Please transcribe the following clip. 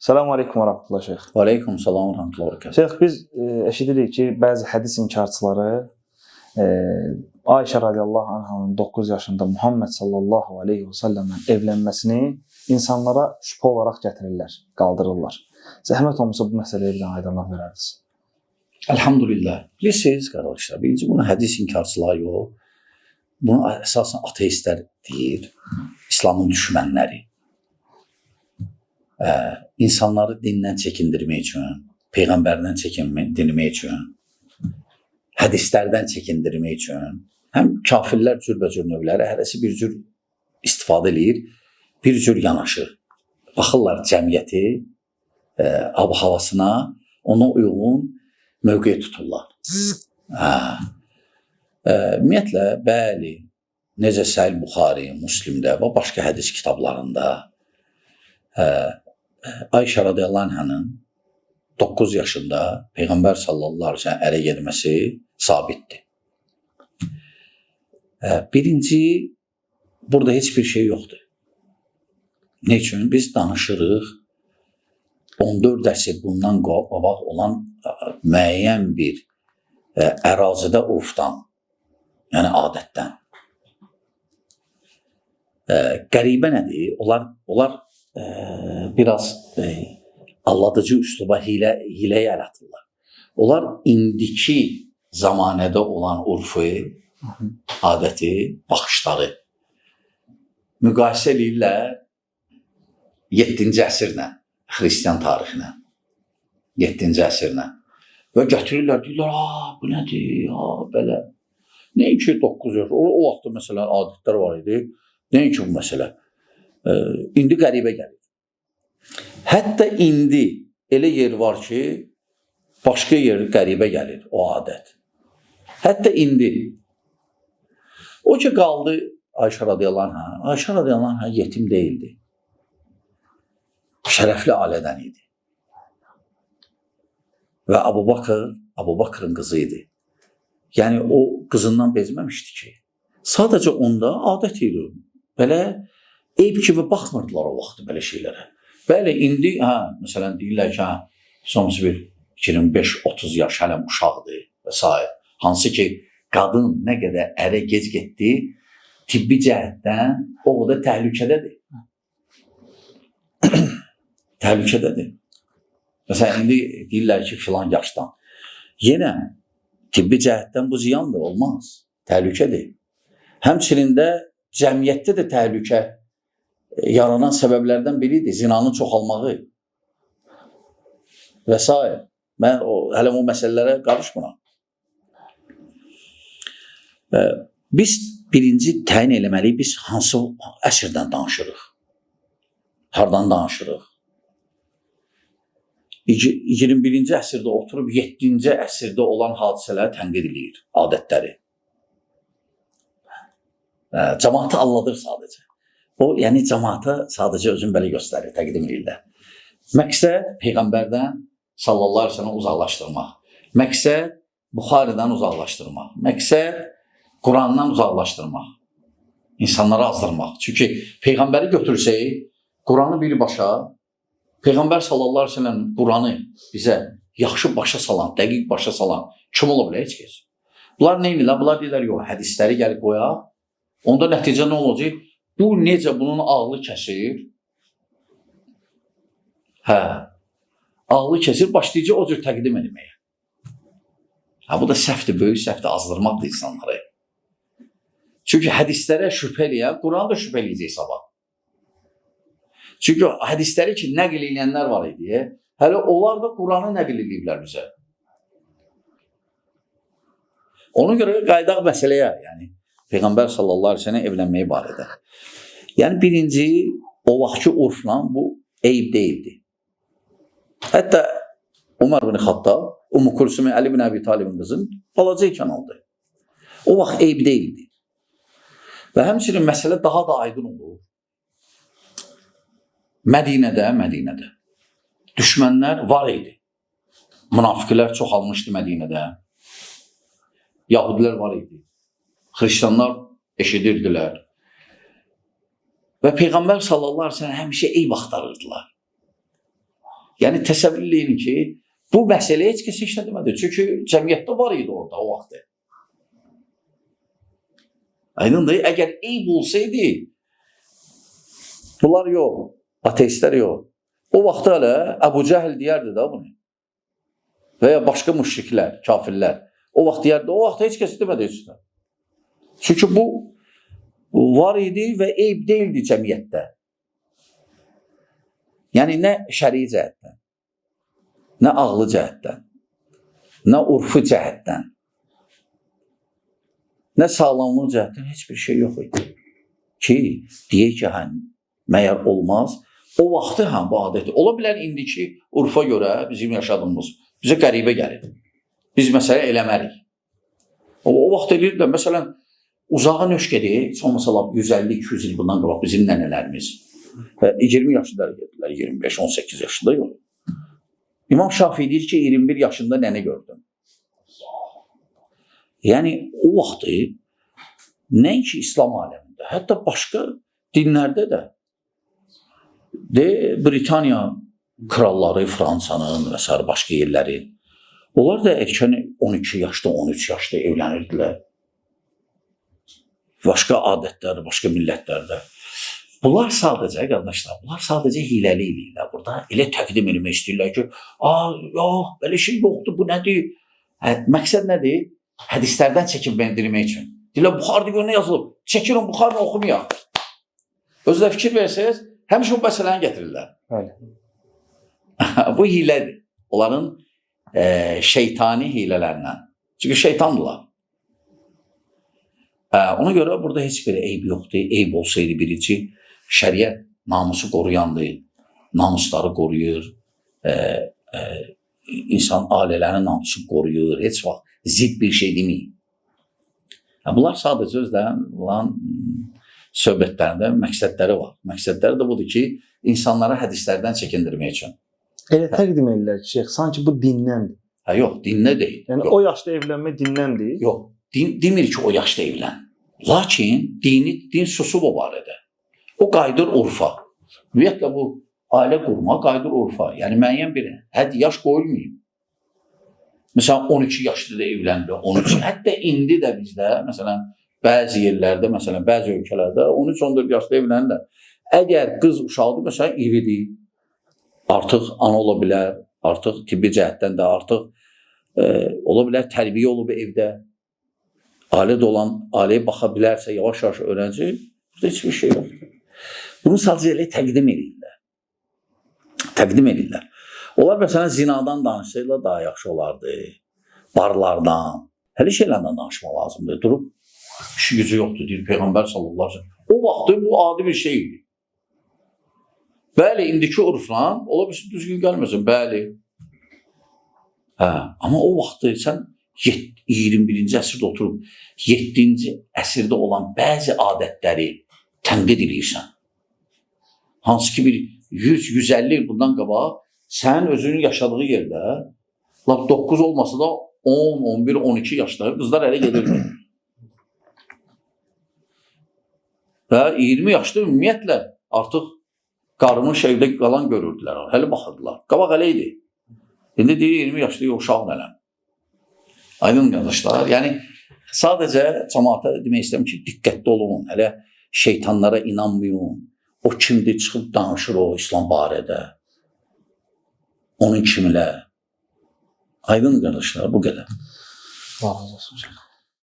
Selamun Aleyküm ve Rahmetullah Şeyh. Aleyküm selam ve rahmetullah. Şeyh biz eşitirik ki bazı hadis inkarçıları Ayşe radiyallahu anh'ın 9 yaşında Muhammed sallallahu aleyhi ve sellem'le evlenmesini insanlara şüphe olarak getirirler, kaldırırlar. Zəhmət olmasa bu məsələyə bir dənə aydınlıq verərdiniz. Elhamdülillah. Bilirsiniz kardeşler, birinci bunu hadis inkarçılar yok. Bunu esasen ateistler deyir, İslamın düşmənləri. İnsanları dindən çəkindirmək üçün, Peyğəmbərdən çəkindirmək üçün, hədislərdən çəkindirmək üçün, həm kafirlər cürbəcür növləri hərəsi bir cür istifadə edir, bir cür yanaşır. Baxırlar cəmiyyəti, ab-havasına, ona uyğun mövqe tuturlar. Ümumiyyətlə, bəli, necə Səhih Buxari, Müslimdə və başqa hədis kitablarında Ayşə radiyallahu anh'ın 9 yaşında Peyğəmbər sallallahu aleyhi ve sellem ərə getməsi sabitdir. Birinci, burada heç bir şey yoxdur. Ne üçün? Biz danışırıq, 14 əsr bundan qabaq olan müəyyən bir ərazidə urfdan, yəni adətdən. Qəribə nədir? Onlar biraz alladıcı üsluba hilə yaratırlar. Onlar indiki zamanədə olan urfu, adəti, baxışları müqayisə edirlər 7-ci əsrlə, Xristiyan tarixinə, 7-ci əsrlə və gətirirlər, deyirlər, bu nədir, belə. Nəinki 9 yaş, o vaxtda məsələn adətlər var idi, nəinki bu məsələ. İndi qəribə gəlir. Hətta indi elə yer var ki, başqa yer qəribə gəlir o adət. Hətta indi. O ki qaldı Ayşə radiyallahu anh'a. Ayşə radiyallahu anh'a yetim deyildi. Şərəfli ailədən idi. Və Abu Bakrın qızı idi. Yəni o qızından bezməmişdi ki. Sadəcə onda adət idi. Belə eyb kimi baxmırdılar o vaxtı belə şeylərə. Bəli, indi, məsələn, deyirlər ki, sonucu bir 25-30 yaş hələm uşaqdır və s. Hansı ki, qadın nə qədər ərə gec getdi, tibbi cəhətdən o da təhlükədədir. Təhlükədədir. Məsələn, indi deyirlər ki, filan yaşdan. Yenə tibbi cəhətdən bu ziyandır, olmaz. Təhlükədir. Həmçinin də cəmiyyətdə də təhlükə yaranan səbəblərdən biridir, zinanın çoxalmağı və s. Mən hələ o məsələlərə qarışmıram. Biz birinci təyin eləməliyik, biz hansı əsrdən danışırıq? Hardan danışırıq? 21-ci əsrdə oturub 7-ci əsrdə olan hadisələri tənqid edir, adətləri. Cəmaatı alladır sadəcə. O, yəni cəmaata sadəcə özün belə göstərir, təqdim edirlər. Məqsəd Peyğəmbərdən sallallahu aleyhi ve sellem uzaqlaşdırmaq. Məqsəd Buxaridən uzaqlaşdırmaq. Məqsəd Qurandan uzaqlaşdırmaq. İnsanları azdırmaq. Çünki Peyğəmbəri götürsək, Quranı birbaşa, Peyğəmbər sallallahu aleyhi ve sellem Quranı bizə yaxşı başa salan, dəqiq başa salan kim ola bilər? Heç kəs. Bunlar nə edirlər? Bunlar deyirlər, yox, hədisləri gəlib qoyaq. Onda nəticə nə olacaq? Bu necə bunun ağlı kəsir? Ağlı kəsir, başlayıcı o cür təqdim etməyə. Bu da səhvdir, böyük səhvdir, azdırmaqdır insanları. Çünki hədislərə şübhə eləyən, Quran da şübhə eləyəcək sabah. Çünki hədisləri ki, nəql eləyənlər var idi, hələ onlar da Quranı nəql eləyiblər bizə. Ona görə qaydaq məsələyə, yəni Peyğəmbər sallallahu aleyhi ve sellem evlənməyi barədə. Yəni birinci, o vaxtki urfla bu eyb deyildi. Hətta Umar bin Xattab, Ümmü Kulsum Ali bin Əbi Talibin qızın balaca ikən aldı. O vaxt eyb deyildi. Və həmçinin məsələ daha da aydın olur. Mədinədə düşmənlər var idi. Münafiqlər çoxalmışdı Mədinədə. Yahudilər var idi. Xristianlar eşidirdilər. Və Peyğəmbər sallallahu aleyhi ve sellem həmişə eyb axtarırdılar. Yəni təsəvvür eləyin ki, bu məsələ heç kəs heç nə demədi. Çünki cəmiyyətdə var idi orada o vaxtı. Aydındır. Əgər eyb olsaydı, bunlar yox, ateistlər yox. O vaxt hələ Əbu Cəhl deyərdi də bunu. Və ya başqa müşriklər, kafirlər. O vaxt deyərdi, o vaxt heç kəs demədi heç nə. Çünki bu var idi və eyb deyildi cəmiyyətdə. Yəni nə şəri cəhətdən, nə ağlı cəhətdən, nə urfu cəhətdən, nə sağlamlıq cəhətdən heç bir şey yox idi. Ki, deyək ki, məyər olmaz. O vaxtı bu adəti. Ola bilər indiki urfa görə bizim yaşadığımız bizə qəribə gəlir. Biz məsələ eləmərik. O vaxt eləyirlər, məsələn, uzağa nöş gedir, son məsələ 150-200 il bundan qabaq bizim nənələrimiz. 20 yaşında gedilər, 25-18 yaşında yox. İmam Şafii deyir ki, 21 yaşında nənə gördüm. Yəni, o vaxtı nəinki İslam aləmində, hətta başqa dinlərdə də Britaniya kralları, Fransanın və s. başqa yerləri, onlar da erkən 12 yaşda, 13 yaşda evlənirdilər. Başqa adətlər, başqa millətlərdə. Bunlar sadəcə, qardaşlar, bunlar sadəcə hiləli eləyirlər burada. Elə təqdim eləmək istəyirlər ki, yox, belə şey yoxdur, bu nədir? Məqsəd nədir? Hədislərdən çəkindirmək üçün. Deyirlər, Buxarıda görə nə yazılıb? Çəkirin, Buxarını oxumayaq. Özlə fikir versəniz, həmişə o məsələni gətirirlər. Bu hilədir. Onların şeytani hilələrindən. Çünki şeytandırlar. Ona görə burada heç bir eyb yoxdur. Eyb olsaydı birinci, şəriət namusu qoruyandır. Namusları qoruyur. İnsan ailələrin namusunu qoruyur. Heç vaxt zid bir şey deməyir. Bunlar sadəcə özlərinin söhbətlərində məqsədləri var. Məqsədləri də budur ki, insanları hədislərdən çəkindirmək üçün. Elə təqdim edirlər ki, şeyx, sanki bu dinnəndir. Yox, dinnə deyil. Yəni yox. O yaşda evlənmə dinnəndir. Yox, demir ki, o yaşda evlən. Lakin din susub o barədə. O qayıdır urfa. Ümumiyyətlə bu ailə qurma qayıdır urfa. Yəni müəyyən bir yaş qoyulmayıb. Məsələn 12 yaşlı da evləndi, 13. Hətta indi də bizdə, məsələn bəzi yerlərdə, məsələn bəzi ölkələrdə 13-14 yaşlı evlənirlər. Əgər qız uşaqdır, məsələn iridir, artıq ana ola bilər, artıq tibbi cəhətdən də artıq ola bilər, tərbiyə olub evdə. Ailədə olan, ailəyə baxa bilərsə, yavaş-yavaş öyrənəcək, burada heç bir şey yoxdur. Bunu sadəcə elə təqdim edirlər. Təqdim edirlər. Onlar məsələn zinadan danışsayla daha yaxşı olardı. Barlardan, hələ şeylərdən danışmaq lazımdır. Durub, işi gücü yoxdur, deyir Peyğəmbər sallallahu aleyhi ve sellem. O vaxtı bu adi bir şey idi. Bəli, indiki urflan, ola bilsin düzgün gəlməsin, bəli. Amma o vaxtı sən 21-ci əsrdə oturub, 7-ci əsrdə olan bəzi adətləri tənqid edirsən. Hansı ki bir 100-150 il bundan qabaq sən özünün yaşadığı yerdə 9 olmasa da 10, 11, 12 yaşda qızlar ələ gedirdi. Və 20 yaşda ümumiyyətlə artıq qarının evdə qalan görürdülər. Hələ baxırdılar. Qabaq hələ idi. İndi deyir 20 yaşlı uşaq nələm. Aydın qardaşlar. Yəni sadəcə cəmaata demək istəyirəm ki, diqqətli olun. Hələ şeytanlara inanmayın. O kimdir çıxıb danışır o İslam barədə. Onun kimlə. Aydın qardaşlar, bu qədər. Allah razı olsun.